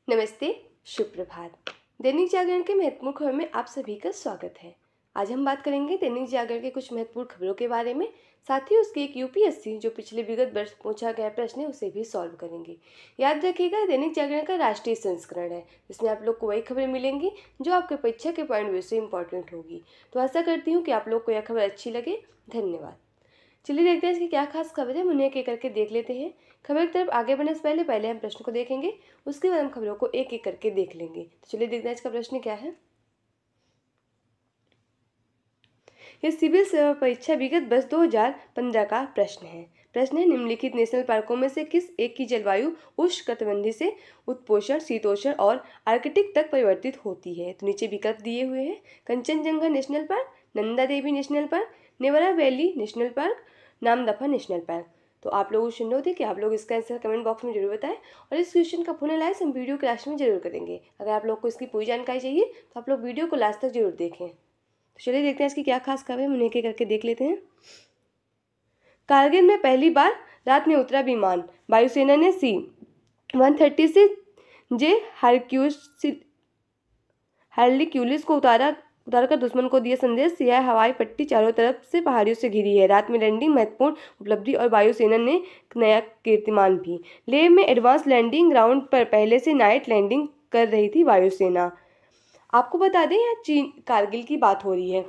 नमस्ते, शुभ प्रभात। दैनिक जागरण के महत्वपूर्ण खबर में आप सभी का स्वागत है। आज हम बात करेंगे दैनिक जागरण के कुछ महत्वपूर्ण खबरों के बारे में, साथ ही उसके एक यूपीएससी जो पिछले विगत वर्ष पूछा गया प्रश्न है उसे भी सॉल्व करेंगे। याद रखिएगा, दैनिक जागरण का राष्ट्रीय संस्करण है, जिसमें आप लोग को वही खबरें मिलेंगी जो आपके परीक्षा के पॉइंट व्यू से इंपॉर्टेंट होगी। तो आशा करती हूँ कि आप लोग को यह खबर अच्छी लगे। धन्यवाद। चलिए देखते हैं इसकी क्या खास खबर है, हम उन्हें एक एक करके देख लेते हैं। खबर की तरफ आगे बढ़ने से पहले हम प्रश्न को देखेंगे, उसके बाद हम खबरों को एक एक करके देख लेंगे। तो चलिए देखते हैं इसका प्रश्न क्या है। यह सिविल सेवा परीक्षा विगत वर्ष 2015 का प्रश्न है। प्रश्न है, निम्नलिखित नेशनल पार्कों में से किस एक की जलवायु उष्णकटिबंधीय से उत्पोषण, शीतोष्ण और आर्कटिक तक परिवर्तित होती है। तो नीचे विकल्प दिए हुए हैं। Kanchenjunga national park, Nanda Devi national park, Nevra valley national park, Namdapha national park. तो आप लोगों को अनुरोध है कि आप लोग इसका आंसर कमेंट बॉक्स में जरूर बताएं, और इस क्वेश्चन का पुनः लाइव हम वीडियो के लास्ट में जरूर करेंगे। अगर आप लोग को इसकी पूरी जानकारी चाहिए तो आप लोग वीडियो को लास्ट तक जरूर देखें। तो चलिए देखते हैं इसकी क्या खास खबर है, हम एक एक करके देख लेते हैं। कारगिल में पहली बार रात में उतरा विमान, वायुसेना ने C-130 से जे हर्क्यूलिस को उतारकर दुश्मन को दिया संदेश। यह हवाई पट्टी चारों तरफ से पहाड़ियों से घिरी है। रात में लैंडिंग महत्वपूर्ण उपलब्धि और वायुसेना ने नया कीर्तिमान भी। लेह में एडवांस लैंडिंग ग्राउंड पर पहले से नाइट लैंडिंग कर रही थी वायुसेना। आपको बता दें, यहाँ चीन कारगिल की बात हो रही है।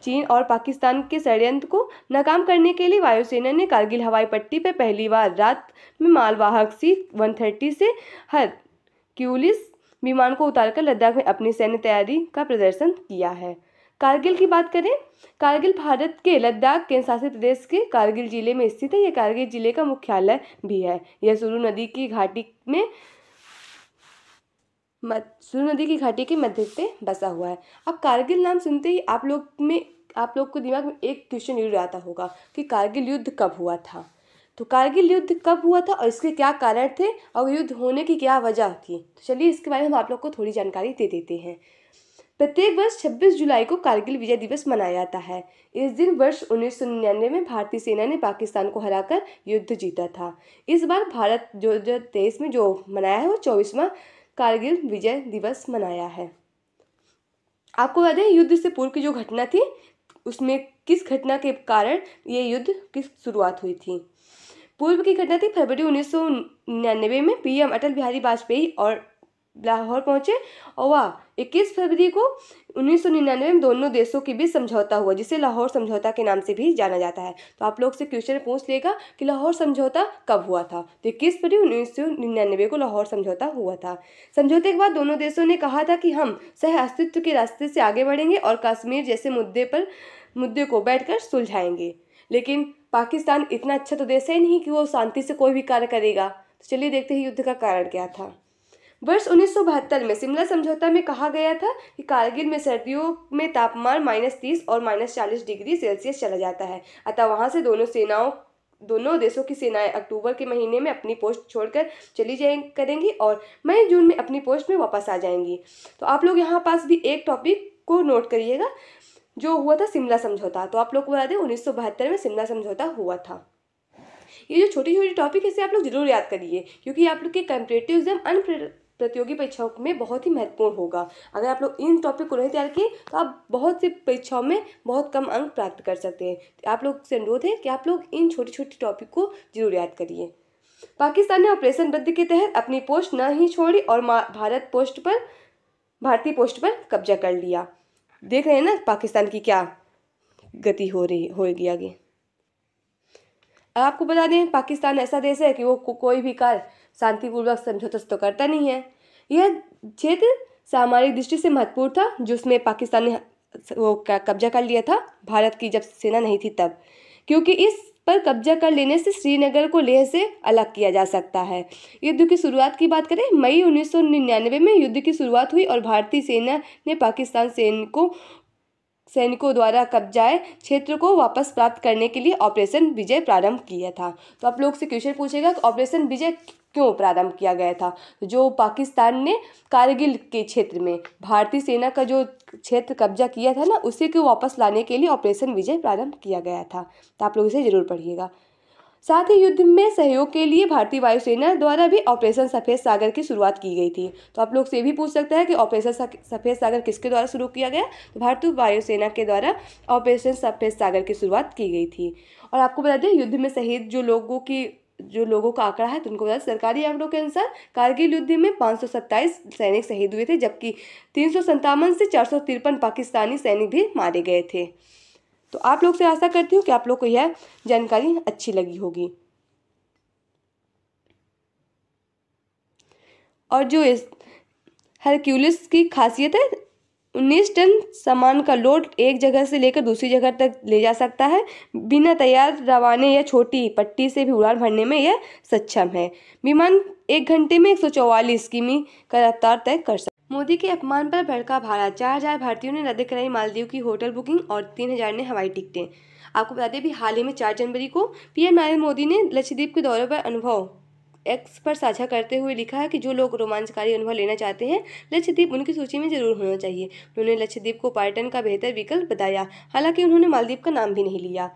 चीन और पाकिस्तान के षड्यंत्र को नाकाम करने के लिए वायुसेना ने कारगिल हवाई पट्टी पर पहली बार रात में मालवाहक C-130 से हरक्यूलिस विमान को उतारकर लद्दाख में अपनी सैन्य तैयारी का प्रदर्शन किया है। कारगिल की बात करें, कारगिल भारत के लद्दाख केंद्र शासित प्रदेश के कारगिल जिले में स्थित है। यह कारगिल जिले का मुख्यालय भी है। यह सुरु नदी की घाटी के मध्य पे बसा हुआ है। अब कारगिल नाम सुनते ही आप लोग को दिमाग में एक क्वेश्चन जरूर आता होगा कि कारगिल युद्ध कब हुआ था। तो कारगिल युद्ध कब हुआ था और इसके क्या कारण थे और युद्ध होने की क्या वजह थी, तो चलिए इसके बारे में हम आप लोग को थोड़ी जानकारी दे देते हैं। प्रत्येक वर्ष 26 जुलाई को कारगिल विजय दिवस मनाया जाता है। इस दिन वर्ष 1999 में भारतीय सेना ने पाकिस्तान को हराकर युद्ध जीता था। इस बार भारत 2023 में जो मनाया है वो 24वां कारगिल विजय दिवस मनाया है। आपको बता दें, युद्ध से पूर्व की जो घटना थी उसमें किस घटना के कारण ये युद्ध की शुरुआत हुई थी। पूर्व की घटना थी फरवरी 1999 में पीएम अटल बिहारी वाजपेयी और लाहौर पहुंचे, और वह 21 फरवरी को 1999 में दोनों देशों के बीच समझौता हुआ, जिसे लाहौर समझौता के नाम से भी जाना जाता है। तो आप लोग से क्वेश्चन पूछ लेगा कि लाहौर समझौता कब हुआ था। तो 21 फरवरी 1999 को लाहौर समझौता हुआ था। समझौते के बाद दोनों देशों ने कहा था कि हम सह अस्तित्व के रास्ते से आगे बढ़ेंगे और कश्मीर जैसे मुद्दे को बैठकर सुलझाएंगे। लेकिन पाकिस्तान इतना अच्छा तो देश है नहीं कि वो शांति से कोई भी कार्य करेगा। तो चलिए देखते हैं युद्ध का कारण क्या था। वर्ष 1972 में शिमला समझौता में कहा गया था कि कारगिल में सर्दियों में तापमान -30 और -40 डिग्री सेल्सियस चला जाता है। अतः वहां से दोनों देशों की सेनाएं अक्टूबर के महीने में अपनी पोस्ट छोड़कर चली करेंगी और मई जून में अपनी पोस्ट में वापस आ जाएंगी। तो आप लोग यहाँ पास भी एक टॉपिक को नोट करिएगा, जो हुआ था शिमला समझौता। तो आप लोग को बता दें 1972 में शिमला समझौता हुआ था। ये जो छोटी छोटी टॉपिक है इसे आप लोग जरूर याद करिए, क्योंकि आप लोग के कॉम्पिटिटिव एग्जाम अन्य प्रतियोगी परीक्षाओं में बहुत ही महत्वपूर्ण होगा। अगर आप लोग इन टॉपिक को नहीं तैयार किए तो आप बहुत सी परीक्षाओं में बहुत कम अंक प्राप्त कर सकते हैं। तो आप लोग से अनुरोध है कि आप लोग इन छोटी छोटी टॉपिक को जरूर याद करिए। पाकिस्तान ने ऑपरेशन बद्र के तहत अपनी पोस्ट न ही छोड़ी और भारतीय पोस्ट पर कब्जा कर लिया। देख रहे हैं ना पाकिस्तान की क्या गति होगी आगे। आपको बता दें, पाकिस्तान ऐसा देश है कि वो कोई भी कार्य शांतिपूर्वक समझौता तो करता नहीं है। यह क्षेत्र सामरिक दृष्टि से महत्वपूर्ण था, जिसमें पाकिस्तान ने वो कब्जा कर लिया था भारत की जब सेना नहीं थी तब, क्योंकि इस पर कब्जा कर लेने से श्रीनगर को लेह से अलग किया जा सकता है। युद्ध की शुरुआत की बात करें, मई 1999 में युद्ध की शुरुआत हुई और भारतीय सेना ने पाकिस्तान सैनिकों द्वारा कब्जाए क्षेत्र को वापस प्राप्त करने के लिए ऑपरेशन विजय प्रारंभ किया था। तो आप लोग से क्वेश्चन पूछेगा कि ऑपरेशन विजय क्यों प्रारंभ किया गया था। जो पाकिस्तान ने कारगिल के क्षेत्र में भारतीय सेना का जो क्षेत्र कब्जा किया था ना, उसी को वापस लाने के लिए ऑपरेशन विजय प्रारंभ किया गया था। तो आप लोग इसे जरूर पढ़िएगा। साथ ही युद्ध में सहयोग के लिए भारतीय वायुसेना द्वारा भी ऑपरेशन सफेद सागर की शुरुआत की गई थी। तो आप लोग से भी पूछ सकते हैं कि ऑपरेशन सफेद सागर किसके द्वारा शुरू किया गया। तो भारतीय वायुसेना के द्वारा ऑपरेशन सफेद सागर की शुरुआत की गई थी। और आपको बता दें, युद्ध में शहीद जो लोगों का आंकड़ा है, तो उनको बता, सरकारी आंकड़ों के अनुसार कारगिल युद्ध में 527 सैनिक शहीद हुए थे, जबकि 357 से 453 पाकिस्तानी सैनिक भी मारे गए थे। तो आप लोग से आशा करती हूँ कि आप लोग को यह जानकारी अच्छी लगी होगी। और जो इस हरक्यूलिस की खासियत है, 19 टन सामान का लोड एक जगह से लेकर दूसरी जगह तक ले जा सकता है। बिना तैयार रवाने या छोटी पट्टी से भी उड़ान भरने में यह सक्षम है। विमान 1 घंटे में 144 किमी का रफ्तार तय कर सकता है। मोदी के अपमान पर भड़का भारत, 4000 भारतीयों ने रद्द कराई मालदीव की होटल बुकिंग और 3000 ने हवाई टिकटें। आपको बता दें, भी हाल ही में 4 जनवरी को पीएम नरेंद्र मोदी ने लक्षद्वीप के दौरे पर अनुभव एक्स पर साझा करते हुए लिखा है कि जो लोग रोमांचकारी अनुभव लेना चाहते हैं, लक्षद्वीप उनकी सूची में जरूर होना चाहिए। उन्होंने लक्षद्वीप को पर्यटन का बेहतर विकल्प बताया। हालांकि उन्होंने मालदीव का नाम भी नहीं लिया।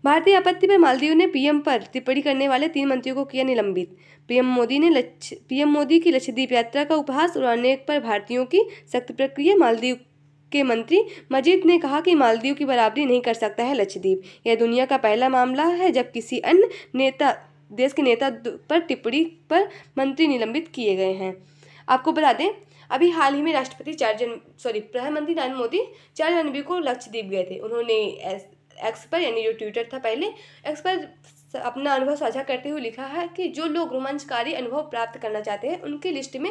भारतीय आपत्ति पर मालदीव ने पीएम पर टिप्पणी करने वाले 3 मंत्रियों को किया निलंबित। पीएम मोदी की लक्षद्वीप यात्रा का उपहास उड़ाने पर भारतीयों की सख्त प्रतिक्रिया। मालदीव के मंत्री मजीद ने कहा कि मालदीव की बराबरी नहीं कर सकता है लक्षद्वीप। यह दुनिया का पहला मामला है जब किसी अन्य देश के नेता पर टिप्पणी पर मंत्री निलंबित किए गए हैं। आपको बता दें, अभी हाल ही में प्रधानमंत्री नरेंद्र मोदी 4 जनवरी को लक्षद्वीप गए थे। उन्होंने एक्स पर, यानी जो ट्विटर था पहले, एक्स पर अपना अनुभव साझा करते हुए लिखा है कि जो लोग रोमांचकारी अनुभव प्राप्त करना चाहते हैं, उनकी लिस्ट में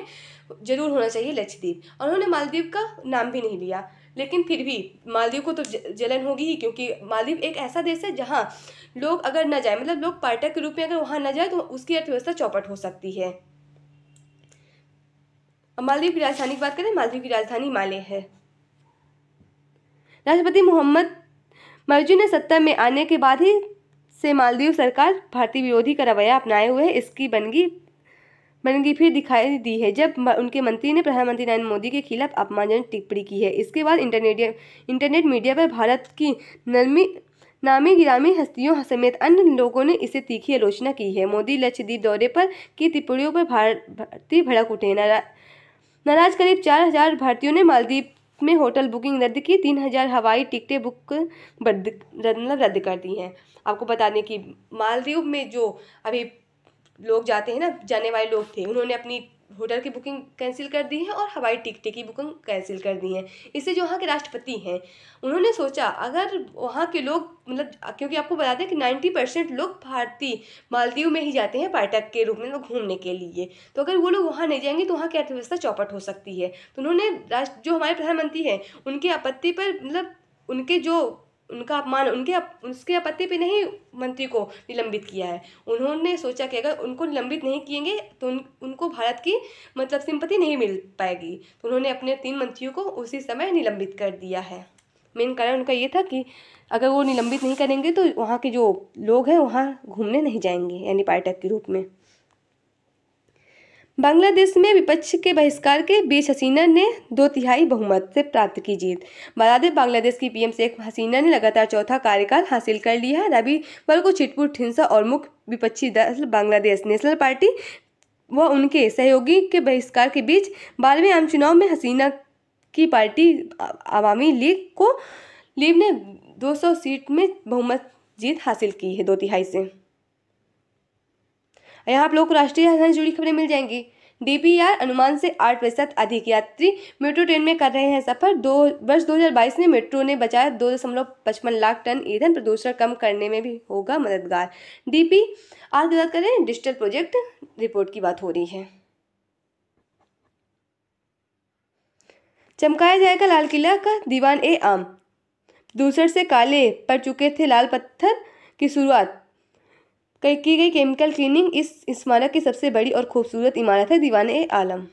जरूर होना चाहिए लक्षद्वीप। और उन्होंने मालदीव का नाम भी नहीं लिया, लेकिन फिर भी मालदीव को तो जलन होगी ही, क्योंकि मालदीव एक ऐसा देश है जहाँ लोग अगर न जाए, मतलब लोग पर्यटक के रूप में अगर वहाँ न जाए, तो उसकी अर्थव्यवस्था चौपट हो सकती है। मालदीव की राजधानी की बात करें, मालदीव की राजधानी माले है। राष्ट्रपति मोहम्मद मर्जी ने सत्ता में आने के बाद ही से मालदीव सरकार भारतीय विरोधी का रवैया अपनाए हुए है। इसकी बनगी फिर दिखाई दी है जब उनके मंत्री ने प्रधानमंत्री नरेंद्र मोदी के खिलाफ अपमानजनक टिप्पणी की है। इसके बाद इंटरनेट मीडिया पर भारत की नामी गिरामी हस्तियों समेत अन्य लोगों ने इसे तीखी आलोचना की है। मोदी लक्षद्वीप दौरे पर की टिप्पणियों पर भारतीय भड़क उठे। नाराज करीब 4000 भारतीयों ने मालदीव में होटल बुकिंग रद्द की, 3000 हवाई टिकटें रद्द कर दी हैं। आपको बता दें कि मालदीव में जो अभी लोग जाते हैं ना, जाने वाले लोग थे, उन्होंने अपनी होटल की बुकिंग कैंसिल कर दी है और हवाई टिकटें की बुकिंग कैंसिल कर दी है। इससे जो वहाँ के राष्ट्रपति हैं, उन्होंने सोचा अगर वहाँ के लोग, मतलब क्योंकि आपको बता दें कि 90% लोग भारतीय मालदीव में ही जाते हैं पर्यटक के रूप में, लोग घूमने के लिए, तो अगर वो लोग वहाँ नहीं जाएंगे तो वहाँ की अर्थव्यवस्था चौपट हो सकती है। तो उन्होंने जो हमारे प्रधानमंत्री हैं, उनकी आपत्ति पर, मतलब उनका अपमान, उसके आपत्ति पे नहीं मंत्री को निलंबित किया है। उन्होंने सोचा कि अगर उनको निलंबित नहीं किएंगे तो उनको भारत की, मतलब सिंपैथी नहीं मिल पाएगी। तो उन्होंने अपने 3 मंत्रियों को उसी समय निलंबित कर दिया है। मेन कारण उनका ये था कि अगर वो निलंबित नहीं करेंगे तो वहाँ के जो लोग हैं वहाँ घूमने नहीं जाएंगे, यानी पर्यटक के रूप में। बांग्लादेश में विपक्ष के बहिष्कार के बीच हसीना ने 2/3 बहुमत से प्राप्त की जीत। बांग्लादेश की पीएम शेख हसीना ने लगातार चौथा कार्यकाल हासिल कर लिया है। रविवार को छिटपुट हिंसा और मुख्य विपक्षी दल बांग्लादेश नेशनल पार्टी व उनके सहयोगी के बहिष्कार के बीच 12वें आम चुनाव में हसीना की पार्टी अवामी लीग ने 200 सीट में बहुमत जीत हासिल की है, 2/3 से। यहाँ आप लोग को राष्ट्रीय राजधानी से जुड़ी खबरें मिल जाएंगी। डीपीआर अनुमान से 8% अधिक यात्री मेट्रो ट्रेन में कर रहे हैं सफर। वर्ष 2022 में मेट्रो ने बचाया 2.55 लाख टन ईंधन, प्रदूषण कम करने में भी होगा मददगार। डीपीआर की बात करें, डिजिटल प्रोजेक्ट रिपोर्ट की बात हो रही है। चमकाया जाएगा लाल किला का दीवान-ए-आम। दूसरे से काले पड़ चुके थे लाल पत्थर की शुरुआत की गई केमिकल क्लीनिंग। इस स्मारक की सबसे बड़ी और खूबसूरत इमारत है दीवान-ए-आम।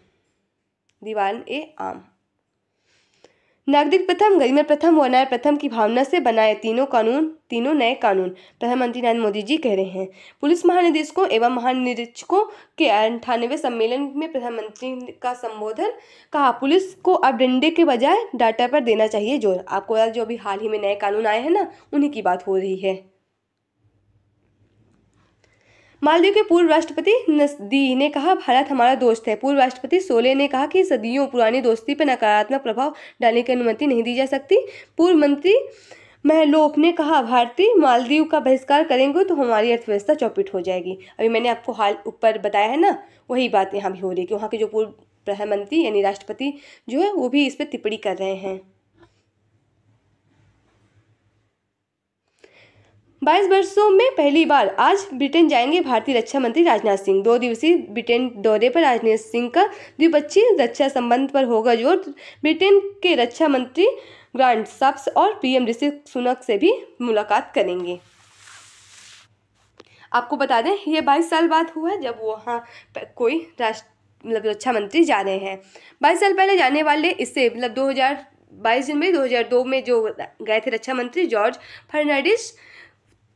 नागरिक प्रथम, गरिमा प्रथम व न्याय प्रथम की भावना से बनाए तीनों नए कानून, प्रधानमंत्री नरेंद्र मोदी जी कह रहे हैं। पुलिस महानिदेशकों एवं महानिरीक्षकों के 98वें सम्मेलन में प्रधानमंत्री का संबोधन। कहा, पुलिस को अब डंडे के बजाय डाटा पर देना चाहिए जोर। आपको जो अभी हाल ही में नए कानून आए हैं ना, उन्हीं की बात हो रही है। मालदीव के पूर्व राष्ट्रपति नसदी ने कहा, भारत हमारा दोस्त है। पूर्व राष्ट्रपति सोले ने कहा कि सदियों पुरानी दोस्ती पर नकारात्मक प्रभाव डालने की अनुमति नहीं दी जा सकती। पूर्व मंत्री महलोप ने कहा, भारतीय मालदीव का बहिष्कार करेंगे तो हमारी अर्थव्यवस्था चौपट हो जाएगी। अभी मैंने आपको हाल ऊपर बताया है ना, वही बात यहाँ भी हो रही है कि वहाँ के जो पूर्व प्रधानमंत्री यानी राष्ट्रपति जो है वो भी इस पर टिप्पणी कर रहे हैं। 22 वर्षों में पहली बार आज ब्रिटेन जाएंगे भारतीय रक्षा मंत्री राजनाथ सिंह। 2 दिवसीय ब्रिटेन दौरे पर राजनाथ सिंह का द्विपक्षीय रक्षा संबंध पर होगा जोर। ब्रिटेन के रक्षा मंत्री ग्रांट शप्स और पीएम ऋषि सुनक से भी मुलाकात करेंगे। आपको बता दें ये 22 साल बाद हुआ है जब वहाँ कोई मतलब रक्षा मंत्री जा रहे हैं। 22 साल पहले जाने वाले इससे मतलब 22 जनवरी 2002 में जो गए थे रक्षा मंत्री जॉर्ज फर्नांडिस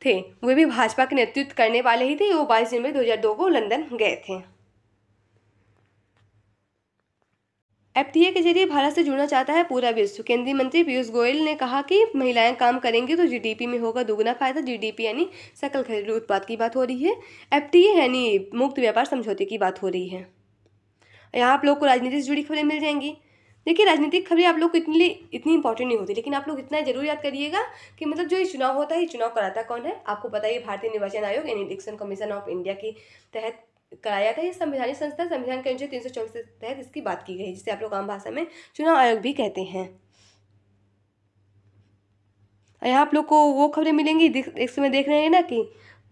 थे, वे भी भाजपा के नेतृत्व करने वाले ही थे। वो 22 जनवरी 2002 को लंदन गए थे। एफटीए के जरिए भारत से जुड़ना चाहता है पूरा विश्व। केंद्रीय मंत्री पीयूष गोयल ने कहा कि महिलाएं काम करेंगी तो जीडीपी में होगा दुगना फायदा। जीडीपी यानी सकल घरेलू उत्पाद की बात हो रही है। एफटीए यानी मुक्त व्यापार समझौते की बात हो रही है। यहाँ आप लोग को राजनीति से जुड़ी खबरें मिल जाएंगी। देखिए राजनीतिक खबरें आप लोग को इतनी इंपॉर्टेंट नहीं होती, लेकिन आप लोग इतना जरूर याद करिएगा कि मतलब जो ये चुनाव होता है ये चुनाव कराता कौन है। आपको पता है भारतीय निर्वाचन आयोग यानी इलेक्शन कमीशन ऑफ इंडिया के तहत कराया था। ये संवैधानिक संस्था संविधान के अनुच्छेद 324 के तहत इसकी बात की गई, जिसे आप लोग आम भाषा में चुनाव आयोग भी कहते हैं। यहाँ आप लोग को वो खबरें मिलेंगी इसमें देख रहे हैं ना कि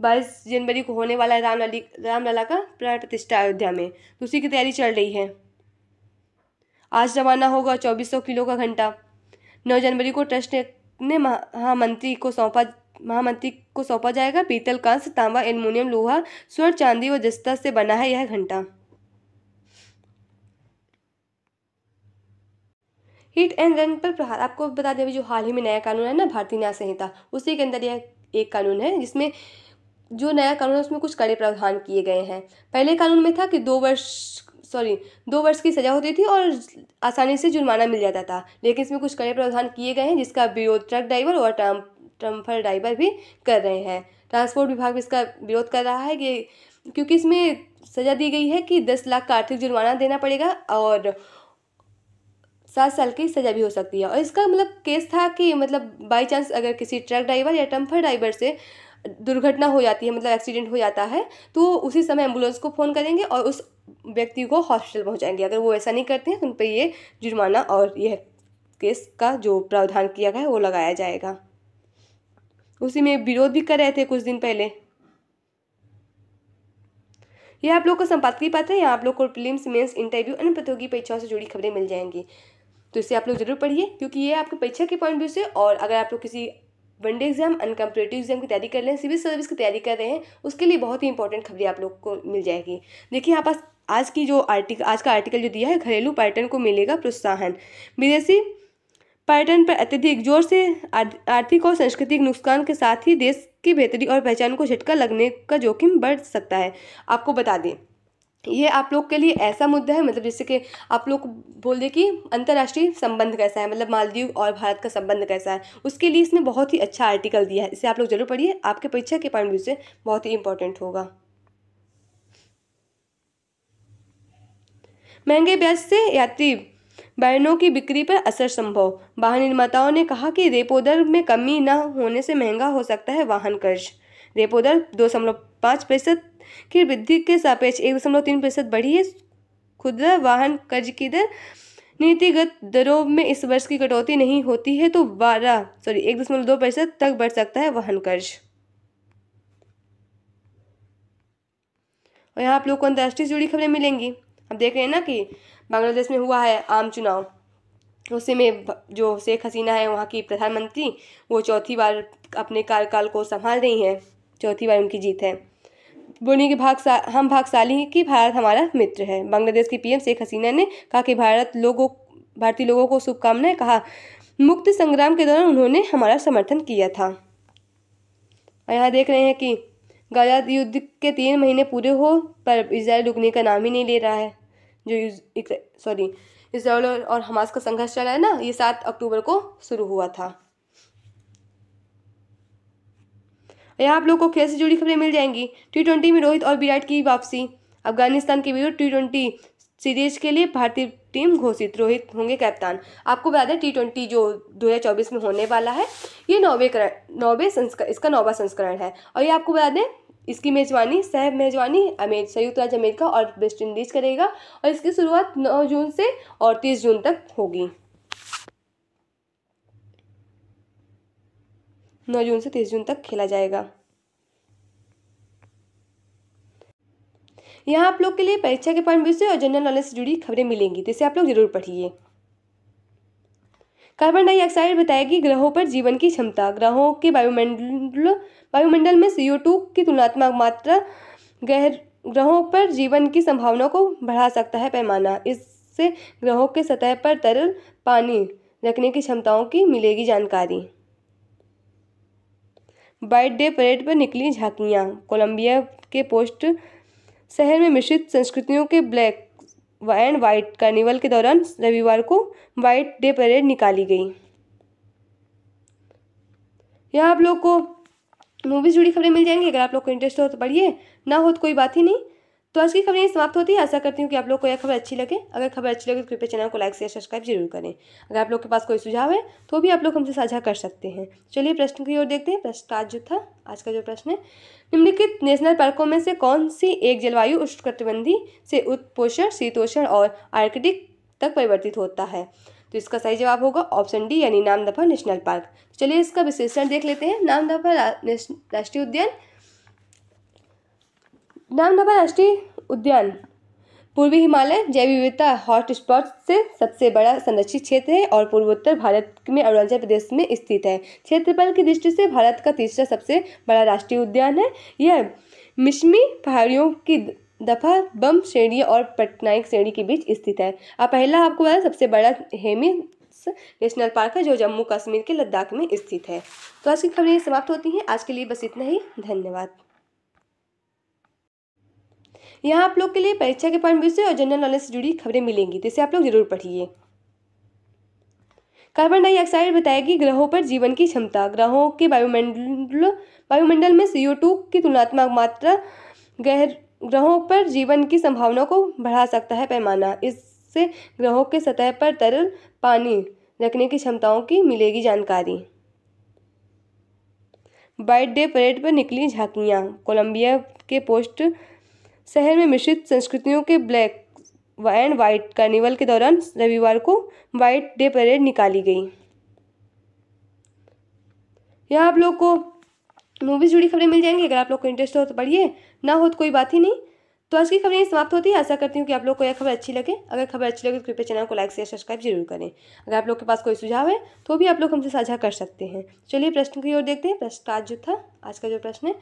22 जनवरी को होने वाला है रामलला का प्राण प्रतिष्ठा अयोध्या में, तो उसी की तैयारी चल रही है। आज रवाना होगा 2400 किलो का घंटा। 9 जनवरी को ट्रस्ट ने महामंत्री को सौंपा जाएगा। पीतल, कांस्य, तांबा, एल्युमिनियम, लोहा, स्वर्ण, चांदी व जस्ता से बना है यह घंटा। हिट एंड रन पर प्रहार। आपको बता दें जो हाल ही में नया कानून है ना भारतीय न्याय संहिता, उसी के अंदर यह एक कानून है जिसमें जो नया कानून है उसमें कुछ कड़े प्रावधान किए गए हैं। पहले कानून में था कि 2 वर्ष की सजा होती थी और आसानी से जुर्माना मिल जाता था, लेकिन इसमें कुछ कड़े प्रावधान किए गए हैं जिसका विरोध ट्रक ड्राइवर और ट्रम्फर ड्राइवर भी कर रहे हैं। ट्रांसपोर्ट विभाग भी इसका विरोध कर रहा है कि क्योंकि इसमें सजा दी गई है कि 10 लाख का आर्थिक जुर्माना देना पड़ेगा और 7 साल की सजा भी हो सकती है। और इसका मतलब केस था कि मतलब बाई चांस अगर किसी ट्रक ड्राइवर या ट्रम्फर ड्राइवर से दुर्घटना हो जाती है, मतलब एक्सीडेंट हो जाता है, तो उसी समय एम्बुलेंस को फ़ोन करेंगे और उस व्यक्ति को हॉस्पिटल पहुंचाएंगे। अगर वो ऐसा नहीं करते हैं तो उन पर ये जुर्माना और यह केस का जो प्रावधान किया गया है वो लगाया जाएगा। उसी में विरोध भी कर रहे थे कुछ दिन पहले। यह आप लोग को संपादकीय पत्र है। यहाँ आप लोग को प्रीलिम्स, मेंस, इंटरव्यू, अन्य प्रतियोगी परीक्षाओं से जुड़ी खबरें मिल जाएंगी, तो इसे आप लोग जरूर पढ़िए क्योंकि ये आपके परीक्षा के पॉइंट व्यू से, और अगर आप लोग किसी वनडे एग्जाम, अनकम्पिटेटिव एग्जाम की तैयारी कर रहे हैं, सिविल सर्विस की तैयारी कर रहे हैं, उसके लिए बहुत ही इंपॉर्टेंट खबरें आप लोग को मिल जाएगी। देखिए यहाँ पास आज का आर्टिकल जो दिया है, घरेलू पर्यटन को मिलेगा प्रोत्साहन। विदेशी पर्यटन पर अत्यधिक जोर से आर्थिक और सांस्कृतिक नुकसान के साथ ही देश की बेहतरी और पहचान को झटका लगने का जोखिम बढ़ सकता है। आपको बता दें ये आप लोग के लिए ऐसा मुद्दा है, मतलब जैसे कि आप लोग बोल दें कि अंतर्राष्ट्रीय संबंध कैसा है, मतलब मालदीव और भारत का संबंध कैसा है, उसके लिए इसने बहुत ही अच्छा आर्टिकल दिया है। इसे आप लोग जरूर पढ़िए, आपके परीक्षा के पॉइंट व्यू से बहुत ही इंपॉर्टेंट होगा। महंगे ब्याज से यात्री वाहनों की बिक्री पर असर संभव। वाहन निर्माताओं ने कहा कि रेपो दर में कमी न होने से महंगा हो सकता है वाहन कर्ज। रेपो दर 2.5% की वृद्धि के सापेक्ष 1.3% बढ़ी है। खुदरा वाहन कर्ज की दर नीतिगत दरों में इस वर्ष की कटौती नहीं होती है तो 1.2% तक बढ़ सकता है वाहन कर्ज। और यहाँ आप लोग को अंतर्राष्ट्रीय से जुड़ी खबरें मिलेंगी। अब देख रहे हैं ना कि बांग्लादेश में हुआ है आम चुनाव, उसी में जो शेख हसीना है वहाँ की प्रधानमंत्री, वो चौथी बार अपने कार्यकाल को संभाल रही हैं, चौथी बार उनकी जीत है। बोली कि हम भाग्यशाली कि भारत हमारा मित्र है। बांग्लादेश की पीएम शेख हसीना ने कहा कि भारतीय लोगों को शुभकामनाएं। कहा मुक्ति संग्राम के दौरान उन्होंने हमारा समर्थन किया था। और यहाँ देख रहे हैं कि गाजा युद्ध के 3 महीने पूरे हो पर इजराइल रुकने का नाम ही नहीं ले रहा है। जो इजराइल और हमास का संघर्ष चला है ना, ये 7 अक्टूबर को शुरू हुआ था। यहाँ आप लोग को खेल से जुड़ी खबरें मिल जाएंगी। T20 में रोहित और विराट की वापसी। अफगानिस्तान के विरुद्ध T20 सीरीज के लिए भारतीय टीम घोषित, रोहित होंगे कप्तान। आपको बता दें T20 जो 2024 में होने वाला है, ये इसका 9वां संस्करण है। और ये आपको बता दें इसकी मेजबानी सह मेजबानी संयुक्त राज्य अमेरिका और वेस्ट इंडीज करेगा और इसकी शुरुआत 9 जून से और 30 जून तक होगी। 9 जून से 30 जून तक खेला जाएगा। यहाँ आप लोग के लिए परीक्षा के पॉइंट विषय और जनरल नॉलेज से जुड़ी खबरें मिलेंगी, तो इसे आप लोग जरूर पढ़िए। कार्बन डाइऑक्साइड बताएगी ग्रहों पर जीवन की क्षमता। ग्रहों के वायुमंडल में CO2 की तुलनात्मक मात्रा ग्रहों पर जीवन की संभावना को बढ़ा सकता है पैमाना। इससे ग्रहों के सतह पर तरल पानी रखने की क्षमताओं की मिलेगी जानकारी। वाइट डे परेड पर निकली झांकियां। कोलंबिया के पोस्ट शहर में मिश्रित संस्कृतियों के ब्लैक एंड व्हाइट कार्निवल के दौरान रविवार को व्हाइट डे परेड निकाली गई। यहाँ आप लोग को मूवी से जुड़ी खबरें मिल जाएंगी। अगर आप लोग को इंटरेस्ट हो तो पढ़िए, ना हो तो कोई बात ही नहीं। तो आज की खबरें समाप्त होती है। आशा करती हूँ कि आप लोग को यह खबर अच्छी लगे। अगर खबर अच्छी लगे तो कृपया चैनल को लाइक शेयर सब्सक्राइब जरूर करें। अगर आप लोग के पास कोई सुझाव है तो भी आप लोग हमसे साझा कर सकते हैं। चलिए प्रश्न की ओर देखते हैं। प्रश्न आज जो था, आज का जो प्रश्न है, निम्नलिखित नेशनल पार्कों में से कौन सी एक जलवायु उष्णकटिबंधीय से उत्पोषण, शीतोष्ण और आर्कटिक तक परिवर्तित होता है? तो इसका सही जवाब होगा ऑप्शन डी यानी नामदफा नेशनल पार्क। चलिए इसका विश्लेषण देख लेते हैं। नामदफा राष्ट्रीय उद्यान। नामदफा राष्ट्रीय उद्यान पूर्वी हिमालय जैव विविधता हॉटस्पॉट से सबसे बड़ा संरक्षित क्षेत्र है और पूर्वोत्तर भारत में अरुणाचल प्रदेश में स्थित है। क्षेत्रफल की दृष्टि से भारत का तीसरा सबसे बड़ा राष्ट्रीय उद्यान है। यह मिश्मी पहाड़ियों की दफा बम श्रेणी और पटनायक श्रेणी के बीच स्थित है। पहला आपको बता सबसे बड़ा हेमिस नेशनल पार्क है जो जम्मू कश्मीर के लद्दाख में स्थित है। तो आज की खबरें समाप्त होती हैं। आज के लिए बस इतना ही। धन्यवाद। यहाँ आप लोग के लिए परीक्षा के पॉइंट विषय और जनरल नॉलेज से जुड़ी खबरें मिलेंगी, तो इसे आप लोग जरूर पढ़िए। कार्बन डाइऑक्साइड बताएगी ग्रहों पर जीवन की क्षमता। ग्रहों के वायुमंडल में CO2 की तुलनात्मक मात्रा ग्रहों पर जीवन की संभावना को बढ़ा सकता है पैमाना। इससे ग्रहों के सतह पर तरल पानी रखने की क्षमताओं की मिलेगी जानकारी। वाइट डे परेड पर निकली झांकियां। कोलंबिया के पोस्ट शहर में मिश्रित संस्कृतियों के ब्लैक एंड व्हाइट कार्निवल के दौरान रविवार को व्हाइट डे परेड निकाली गई। यहाँ आप लोग को मूवी से जुड़ी खबरें मिल जाएंगी। अगर आप लोग को इंटरेस्ट हो तो पढ़िए, ना हो तो कोई बात ही नहीं। तो आज की खबरें समाप्त होती है। आशा करती हूँ कि आप लोग को यह खबर अच्छी लगे। अगर खबर अच्छी लगे तो कृपया चैनल को लाइक शेयर सब्सक्राइब जरूर करें। अगर आप लोग के पास कोई सुझाव है तो भी आप लोग हमसे साझा कर सकते हैं। चलिए प्रश्न की ओर देखते हैं। प्रश्न आज जो था, आज का जो प्रश्न है,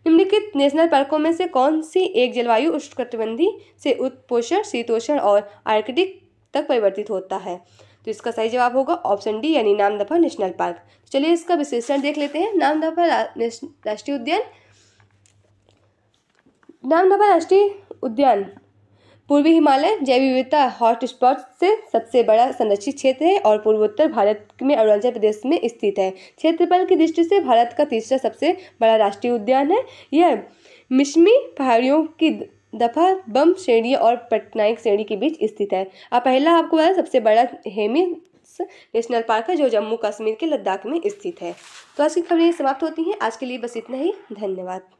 निम्नलिखित नेशनल पार्कों में से कौन सी एक जलवायु उष्णकटिबंधीय से उत्पोषण, शीतोष्ण और आर्कटिक तक परिवर्तित होता है? तो इसका सही जवाब होगा ऑप्शन डी यानी नामदफा नेशनल पार्क। चलिए इसका विश्लेषण देख लेते हैं। नामदफा राष्ट्रीय उद्यान। नामदफा राष्ट्रीय उद्यान पूर्वी हिमालय जैव विविधता हॉटस्पॉट से सबसे बड़ा संरक्षित क्षेत्र है और पूर्वोत्तर भारत में अरुणाचल प्रदेश में स्थित है। क्षेत्रफल की दृष्टि से भारत का तीसरा सबसे बड़ा राष्ट्रीय उद्यान है। यह मिश्मी पहाड़ियों की दफा बम श्रेणी और पटनायक श्रेणी के बीच स्थित है। पहला आपको बता सबसे बड़ा हेमिस नेशनल पार्क है जो जम्मू कश्मीर के लद्दाख में स्थित है। तो आज की खबरें समाप्त होती हैं। आज के लिए बस इतना ही। धन्यवाद।